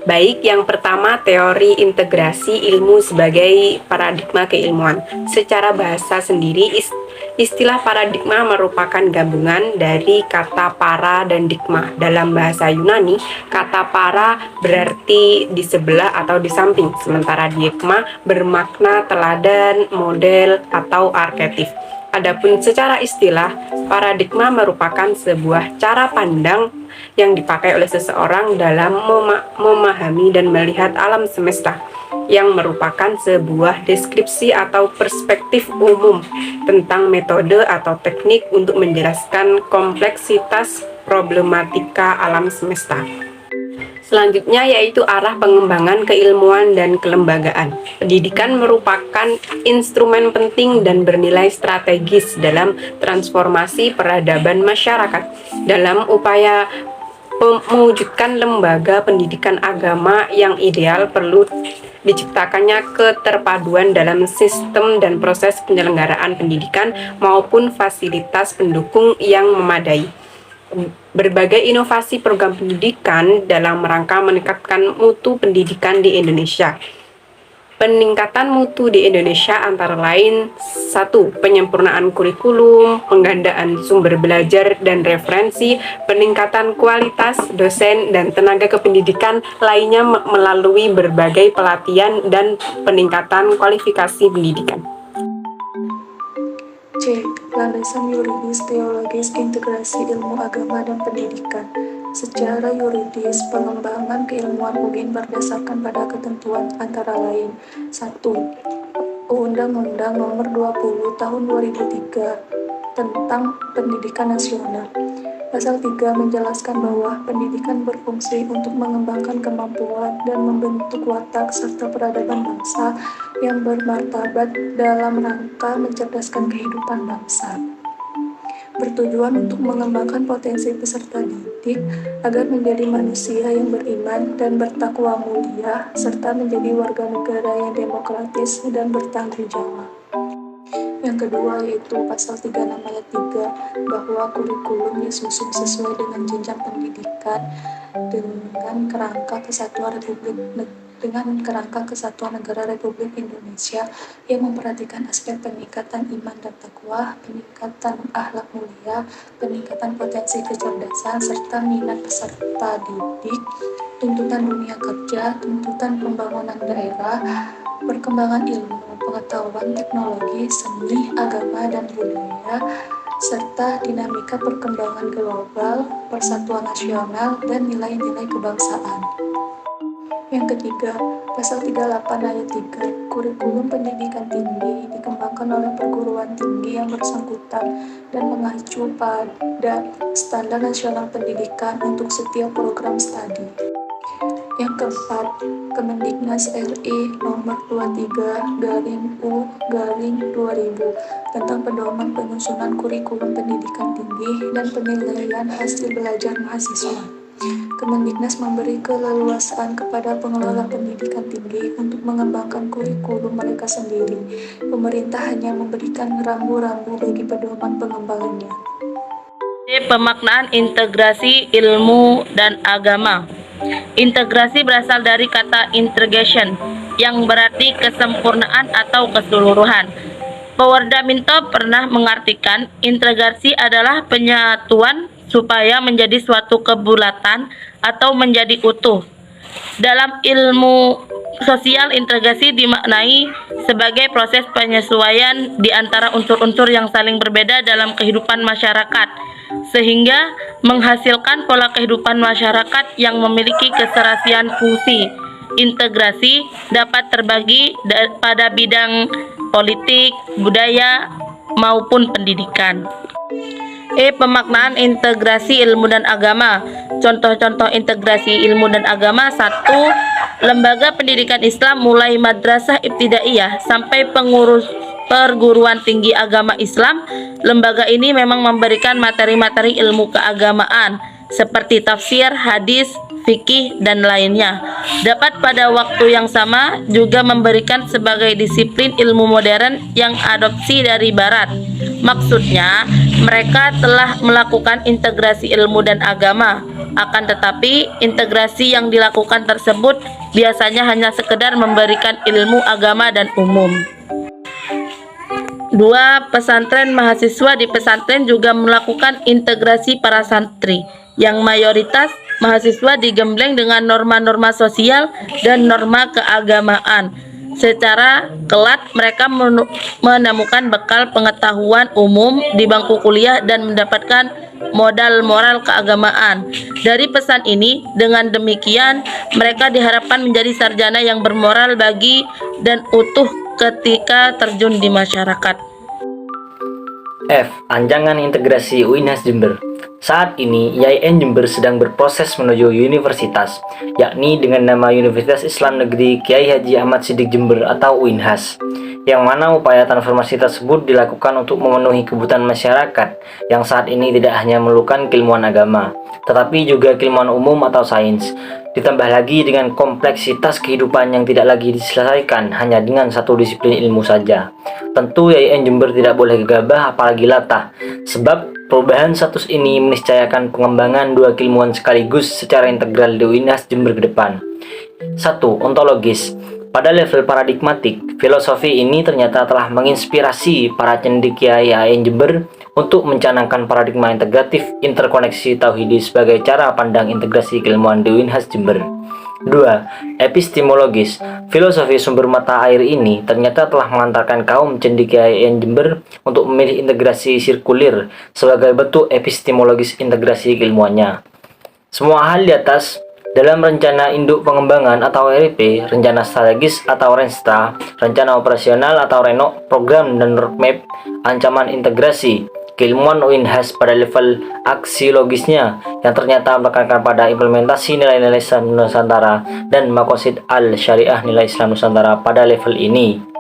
Baik, yang pertama teori integrasi ilmu sebagai paradigma keilmuan. Secara bahasa sendiri, istilah paradigma merupakan gabungan dari kata para dan digma. Dalam bahasa Yunani, kata para berarti di sebelah atau di samping, sementara digma bermakna teladan, model, atau arketip. Adapun secara istilah, paradigma merupakan sebuah cara pandang yang dipakai oleh seseorang dalam memahami dan melihat alam semesta, yang merupakan sebuah deskripsi atau perspektif umum tentang metode atau teknik untuk menjelaskan kompleksitas problematika alam semesta. Selanjutnya yaitu arah pengembangan keilmuan dan kelembagaan. Pendidikan merupakan instrumen penting dan bernilai strategis dalam transformasi peradaban masyarakat. Dalam upaya mewujudkan lembaga pendidikan agama yang ideal, perlu diciptakannya keterpaduan dalam sistem dan proses penyelenggaraan pendidikan maupun fasilitas pendukung yang memadai. Berbagai inovasi program pendidikan dalam rangka meningkatkan mutu pendidikan di Indonesia. Peningkatan mutu di Indonesia antara lain: 1. Penyempurnaan kurikulum, penggandaan sumber belajar dan referensi, peningkatan kualitas dosen dan tenaga kependidikan lainnya melalui berbagai pelatihan dan peningkatan kualifikasi pendidikan. C. Landasan yuridis teologis integrasi ilmu agama dan pendidikan. Secara yuridis, pengembangan keilmuan UIN berdasarkan pada ketentuan antara lain: 1. Undang-Undang Nomor 20 Tahun 2003 tentang Pendidikan Nasional. Pasal 3 menjelaskan bahwa pendidikan berfungsi untuk mengembangkan kemampuan dan membentuk watak serta peradaban bangsa yang bermartabat dalam rangka mencerdaskan kehidupan bangsa. Bertujuan untuk mengembangkan potensi peserta didik agar menjadi manusia yang beriman dan bertakwa mulia, serta menjadi warga negara yang demokratis dan bertanggung jawab. Yang kedua yaitu pasal 36 ayat 3, bahwa kurikulum disusun sesuai dengan jenjang pendidikan dengan kerangka kesatuan Negara Republik Indonesia yang memperhatikan aspek peningkatan iman dan takwa, peningkatan akhlak mulia, peningkatan potensi kecerdasan serta minat peserta didik, tuntutan dunia kerja, tuntutan pembangunan daerah, perkembangan ilmu, pengetahuan, teknologi, seni, agama, dan budaya, serta dinamika perkembangan global, persatuan nasional, dan nilai-nilai kebangsaan. Yang ketiga, pasal 38 ayat 3, kurikulum pendidikan tinggi dikembangkan oleh perguruan tinggi yang bersangkutan dan mengacu pada standar nasional pendidikan untuk setiap program studi. Yang keempat, Kemendiknas RI Nomor 23/U/2000 tentang pedoman penyusunan kurikulum pendidikan tinggi dan penilaian hasil belajar mahasiswa. Kemendiknas memberi keleluasaan kepada pengelola pendidikan tinggi untuk mengembangkan kurikulum mereka sendiri. Pemerintah hanya memberikan rambu-rambu bagi pedoman pengembangannya. Pemaknaan integrasi ilmu dan agama. Integrasi berasal dari kata integration yang berarti kesempurnaan atau keseluruhan. Pewarda Minto pernah mengartikan integrasi adalah penyatuan supaya menjadi suatu kebulatan atau menjadi utuh. Dalam ilmu sosial, integrasi dimaknai sebagai proses penyesuaian di antara unsur-unsur yang saling berbeda dalam kehidupan masyarakat, sehingga menghasilkan pola kehidupan masyarakat yang memiliki keserasian fungsi. Integrasi dapat terbagi pada bidang politik, budaya, maupun pendidikan. Pemaknaan integrasi ilmu dan agama. Contoh-contoh integrasi ilmu dan agama: 1. Lembaga pendidikan Islam mulai madrasah ibtidaiyah sampai perguruan tinggi agama Islam. Lembaga ini memang memberikan materi-materi ilmu keagamaan seperti tafsir, hadis, fikih, dan lainnya. Dapat pada waktu yang sama juga memberikan sebagai disiplin ilmu modern yang adopsi dari Barat. Maksudnya, mereka telah melakukan integrasi ilmu dan agama. Akan tetapi, integrasi yang dilakukan tersebut biasanya hanya sekedar memberikan ilmu agama dan umum. 2. Pesantren mahasiswa di pesantren juga melakukan integrasi para santri, yang mayoritas mahasiswa digembleng dengan norma-norma sosial dan norma keagamaan. Secara kelat mereka menemukan bekal pengetahuan umum di bangku kuliah dan mendapatkan modal moral keagamaan. Dari pesan ini, dengan demikian mereka diharapkan menjadi sarjana yang bermoral bagi dan utuh ketika terjun di masyarakat. F. Anjangan integrasi UINHAS Jember. Saat ini, YIN Jember sedang berproses menuju universitas, yakni dengan nama Universitas Islam Negeri Kiai Haji Ahmad Siddiq Jember atau UINHAS, yang mana upaya transformasi tersebut dilakukan untuk memenuhi kebutuhan masyarakat yang saat ini tidak hanya memerlukan keilmuan agama, tetapi juga keilmuan umum atau sains, ditambah lagi dengan kompleksitas kehidupan yang tidak lagi diselesaikan hanya dengan satu disiplin ilmu saja. Tentu YIN Jember tidak boleh gegabah apalagi latah, sebab perubahan status ini meniscayakan pengembangan dua keilmuan sekaligus secara integral di UINHAS Jember ke depan. 1. Ontologis. Pada level paradigmatik, filosofi ini ternyata telah menginspirasi para cendekia YIN Jember untuk mencanangkan paradigma integratif interkoneksi tauhidi sebagai cara pandang integrasi keilmuan di UINHAS Jember. 2. Epistemologis. Filosofi sumber mata air ini ternyata telah mengantarkan kaum cendekia YIN Jember untuk memilih integrasi sirkulir sebagai bentuk epistemologis integrasi keilmuannya. Semua hal di atas dalam rencana induk pengembangan atau RIP, rencana strategis atau RENSTA, rencana operasional atau RENO, program dan roadmap, ancaman integrasi keilmuan UINHAS pada level aksiologisnya yang ternyata menekankan pada implementasi nilai-nilai Islam Nusantara dan maqasid al-syariah nilai Islam Nusantara pada level ini.